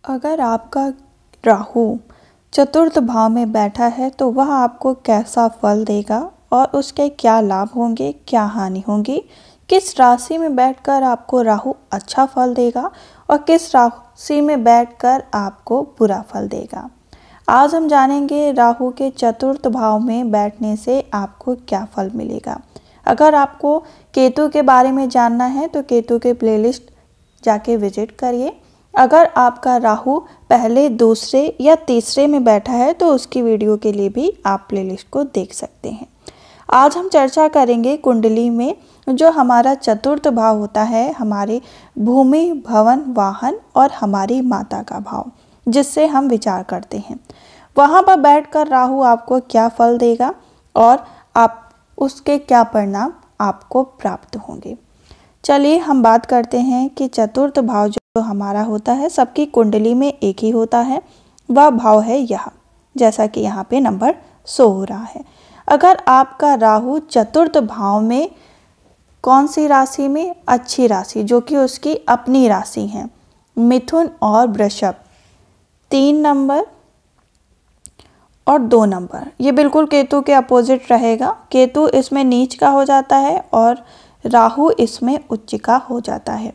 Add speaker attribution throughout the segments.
Speaker 1: अगर आपका राहु चतुर्थ भाव में बैठा है तो वह आपको कैसा फल देगा और उसके क्या लाभ होंगे, क्या हानि होगी, किस राशि में बैठकर आपको राहु अच्छा फल देगा और किस राशि में बैठकर आपको बुरा फल देगा। आज हम जानेंगे राहु के चतुर्थ भाव में बैठने से आपको क्या फल मिलेगा। अगर आपको केतु के बारे में जानना है तो केतु के प्लेलिस्ट जाके विजिट करिए। अगर आपका राहु पहले, दूसरे या तीसरे में बैठा है तो उसकी वीडियो के लिए भी आप प्लेलिस्ट को देख सकते हैं। आज हम चर्चा करेंगे कुंडली में जो हमारा चतुर्थ भाव होता है, हमारे भूमि, भवन, वाहन और हमारी माता का भाव, जिससे हम विचार करते हैं वहाँ पर बैठकर राहु आपको क्या फल देगा और आप उसके क्या परिणाम आपको प्राप्त होंगे। चलिए हम बात करते हैं कि चतुर्थ भाव जो हमारा होता है, सबकी कुंडली में एक ही होता है। वह भाव है यह, जैसा कि यहाँ पे नंबर शो हो रहा है। अगर आपका राहु चतुर्थ भाव में कौन सी राशि में, अच्छी राशि जो कि उसकी अपनी राशि है, मिथुन और वृषभ, 3 नंबर और 2 नंबर, ये बिल्कुल केतु के अपोजिट रहेगा। केतु इसमें नीच का हो जाता है और राहु इसमें उच्च का हो जाता है।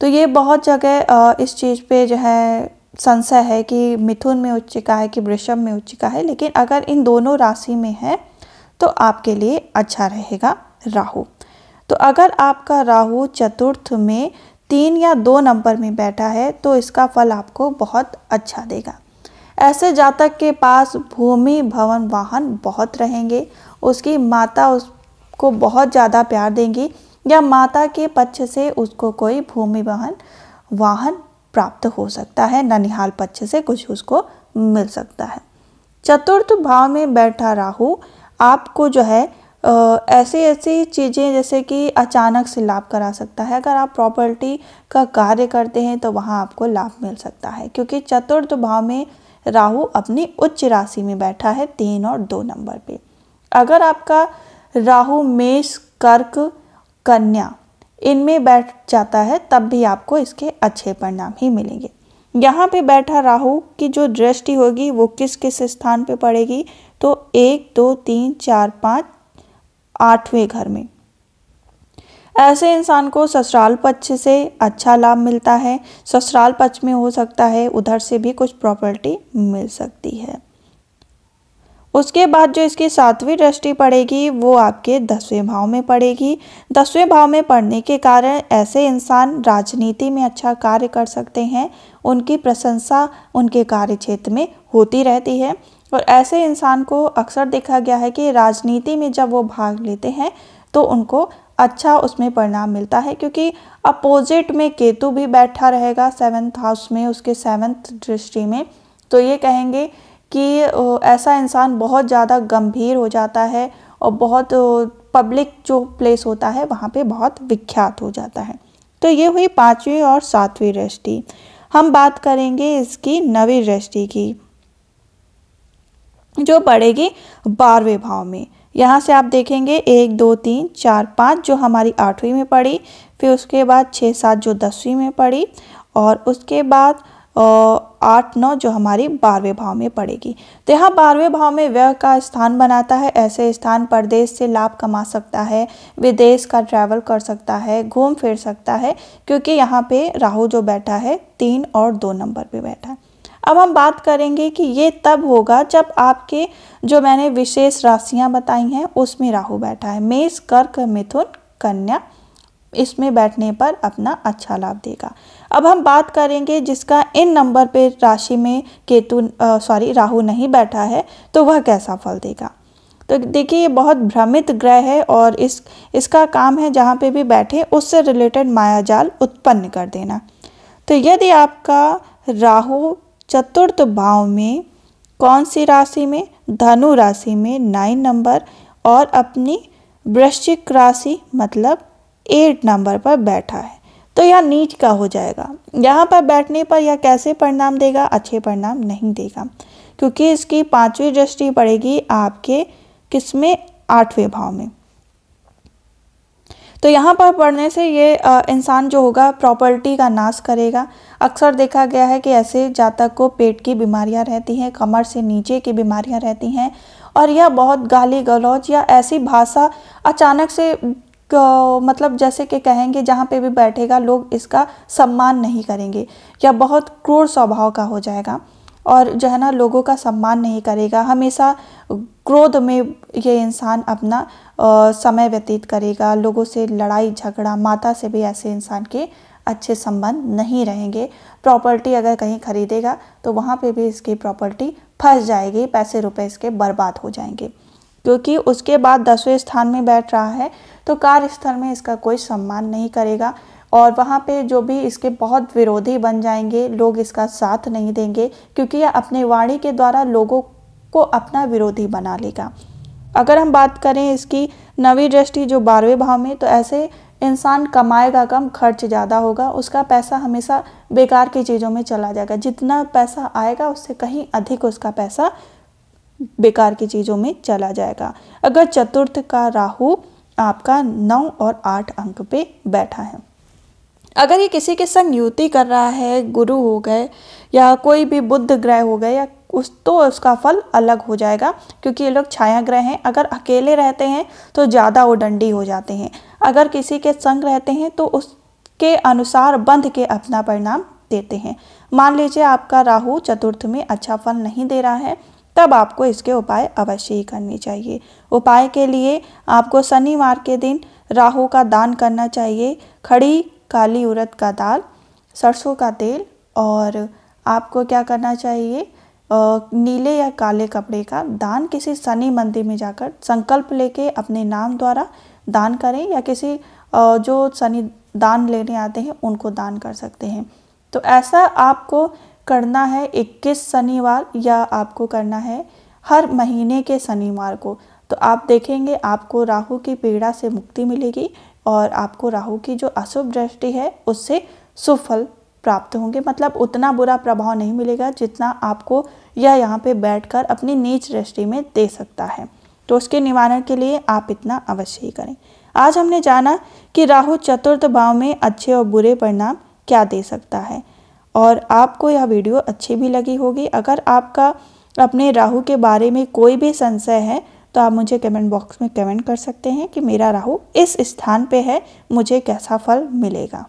Speaker 1: तो ये बहुत जगह इस चीज़ पे जो है संशय है कि मिथुन में उच्च का है कि वृषभ में उच्च का है, लेकिन अगर इन दोनों राशि में है तो आपके लिए अच्छा रहेगा राहु। तो अगर आपका राहु चतुर्थ में 3 या 2 नंबर में बैठा है तो इसका फल आपको बहुत अच्छा देगा। ऐसे जातक के पास भूमि, भवन, वाहन बहुत रहेंगे, उसकी माता उसको बहुत ज़्यादा प्यार देंगी या माता के पक्ष से उसको कोई भूमि, वाहन प्राप्त हो सकता है, ननिहाल पक्ष से कुछ उसको मिल सकता है। चतुर्थ भाव में बैठा राहु आपको जो है ऐसी चीज़ें जैसे कि अचानक से लाभ करा सकता है। अगर आप प्रॉपर्टी का कार्य करते हैं तो वहाँ आपको लाभ मिल सकता है, क्योंकि चतुर्थ भाव में राहु अपनी उच्च राशि में बैठा है 3 और 2 नंबर पे। अगर आपका राहु मेष, कर्क, कन्या इनमें बैठ जाता है तब भी आपको इसके अच्छे परिणाम ही मिलेंगे। यहाँ पे बैठा राहु की जो दृष्टि होगी वो किस किस स्थान पे पड़ेगी, तो 1, 2, 3, 4, 5, 8वें घर में। ऐसे इंसान को ससुराल पक्ष से अच्छा लाभ मिलता है। ससुराल पक्ष में हो सकता है उधर से भी कुछ प्रॉपर्टी मिल सकती है। उसके बाद जो इसकी 7वीं दृष्टि पड़ेगी वो आपके 10वें भाव में पड़ेगी। 10वें भाव में पड़ने के कारण ऐसे इंसान राजनीति में अच्छा कार्य कर सकते हैं। उनकी प्रशंसा उनके कार्य क्षेत्र में होती रहती है और ऐसे इंसान को अक्सर देखा गया है कि राजनीति में जब वो भाग लेते हैं तो उनको अच्छा उसमें परिणाम मिलता है, क्योंकि अपोजिट में केतु भी बैठा रहेगा 7th हाउस में, उसके 7th दृष्टि में। तो ये कहेंगे कि ऐसा इंसान बहुत ज़्यादा गंभीर हो जाता है और बहुत पब्लिक जो प्लेस होता है वहाँ पे बहुत विख्यात हो जाता है। तो ये हुई 5वीं और 7वीं दृष्टि। हम बात करेंगे इसकी 9वीं दृष्टि की, जो पड़ेगी 12वें भाव में। यहाँ से आप देखेंगे 1, 2, 3, 4, 5 जो हमारी 8वीं में पड़ी, फिर उसके बाद 6, 7 जो 10वीं में पड़ी और उसके बाद 8, 9 जो हमारी 12वें भाव में पड़ेगी। तो यहाँ 12वें भाव में व्यय का स्थान बनाता है। ऐसे स्थान परदेश से लाभ कमा सकता है, विदेश का ट्रैवल कर सकता है, घूम फिर सकता है, क्योंकि यहाँ पे राहु जो बैठा है 3 और 2 नंबर पे बैठा है। अब हम बात करेंगे कि ये तब होगा जब आपके जो मैंने विशेष राशियाँ बताई हैं उसमें राहु बैठा है। मेष, कर्क, मिथुन, कन्या, इसमें बैठने पर अपना अच्छा लाभ देगा। अब हम बात करेंगे जिसका इन नंबर पे राशि में राहु नहीं बैठा है तो वह कैसा फल देगा। तो देखिए ये बहुत भ्रमित ग्रह है और इसका काम है जहाँ पे भी बैठे उससे रिलेटेड मायाजाल उत्पन्न कर देना। तो यदि आपका राहु चतुर्थ भाव में कौन सी राशि में, धनु राशि में 9 नंबर और अपनी वृश्चिक राशि मतलब 8 नंबर पर बैठा है तो यह नीच का हो जाएगा। यहाँ पर बैठने पर यह कैसे परिणाम देगा, अच्छे परिणाम नहीं देगा, क्योंकि इसकी 5वीं दृष्टि पड़ेगी आपके किसमें, 8वें भाव में। तो यहाँ पर पढ़ने से ये इंसान जो होगा प्रॉपर्टी का नाश करेगा। अक्सर देखा गया है कि ऐसे जातक को पेट की बीमारियाँ रहती हैं, कमर से नीचे की बीमारियाँ रहती हैं, और यह बहुत गाली गलौज या ऐसी भाषा अचानक से मतलब जैसे कि कहेंगे जहाँ पे भी बैठेगा लोग इसका सम्मान नहीं करेंगे, या बहुत क्रूर स्वभाव का हो जाएगा और जो है ना लोगों का सम्मान नहीं करेगा। हमेशा क्रोध में ये इंसान अपना समय व्यतीत करेगा, लोगों से लड़ाई झगड़ा, माता से भी ऐसे इंसान के अच्छे संबंध नहीं रहेंगे। प्रॉपर्टी अगर कहीं खरीदेगा तो वहाँ पे भी इसकी प्रॉपर्टी फंस जाएगी, पैसे रुपए इसके बर्बाद हो जाएंगे, क्योंकि उसके बाद 10वें स्थान में बैठ रहा है तो कार्यस्थल में इसका कोई सम्मान नहीं करेगा और वहाँ पे जो भी इसके बहुत विरोधी बन जाएंगे, लोग इसका साथ नहीं देंगे, क्योंकि यह अपने वाणी के द्वारा लोगों को अपना विरोधी बना लेगा। अगर हम बात करें इसकी नवी दृष्टि जो 12वें भाव में, तो ऐसे इंसान कमाएगा कम, खर्च ज़्यादा होगा, उसका पैसा हमेशा बेकार की चीज़ों में चला जाएगा। जितना पैसा आएगा उससे कहीं अधिक उसका पैसा बेकार की चीज़ों में चला जाएगा। अगर चतुर्थ का राहु आपका 9 और 8 अंक पे बैठा है, अगर ये किसी के संग युति कर रहा है, गुरु हो गए या कोई भी बुध ग्रह हो गए या तो उसका फल अलग हो जाएगा, क्योंकि ये लोग छाया ग्रह हैं। अगर अकेले रहते हैं तो ज़्यादा उदंडी हो जाते हैं, अगर किसी के संग रहते हैं तो उसके अनुसार बंध के अपना परिणाम देते हैं। मान लीजिए आपका राहु चतुर्थ में अच्छा फल नहीं दे रहा है, तब आपको इसके उपाय अवश्य ही करने चाहिए। उपाय के लिए आपको शनिवार के दिन राहु का दान करना चाहिए। खड़ी काली उड़द का दाल, सरसों का तेल, और आपको क्या करना चाहिए, नीले या काले कपड़े का दान किसी शनि मंदिर में जाकर संकल्प लेके अपने नाम द्वारा दान करें, या किसी जो शनि दान लेने आते हैं उनको दान कर सकते हैं। तो ऐसा आपको करना है 21 शनिवार, या आपको करना है हर महीने के शनिवार को। तो आप देखेंगे आपको राहु की पीड़ा से मुक्ति मिलेगी और आपको राहु की जो अशुभ दृष्टि है उससे शुभ फल प्राप्त होंगे। मतलब उतना बुरा प्रभाव नहीं मिलेगा जितना आपको यह यहाँ पे बैठकर अपनी नीच दृष्टि में दे सकता है। तो उसके निवारण के लिए आप इतना अवश्य ही करें। आज हमने जाना कि राहु चतुर्थ भाव में अच्छे और बुरे परिणाम क्या दे सकता है, और आपको यह वीडियो अच्छी भी लगी होगी। अगर आपका अपने राहु के बारे में कोई भी संशय है तो आप मुझे कमेंट बॉक्स में कमेंट कर सकते हैं कि मेरा राहु इस स्थान पे है, मुझे कैसा फल मिलेगा।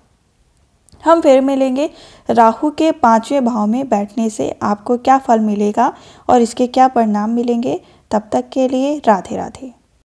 Speaker 1: हम फिर मिलेंगे राहु के 5वें भाव में बैठने से आपको क्या फल मिलेगा और इसके क्या परिणाम मिलेंगे। तब तक के लिए राधे राधे।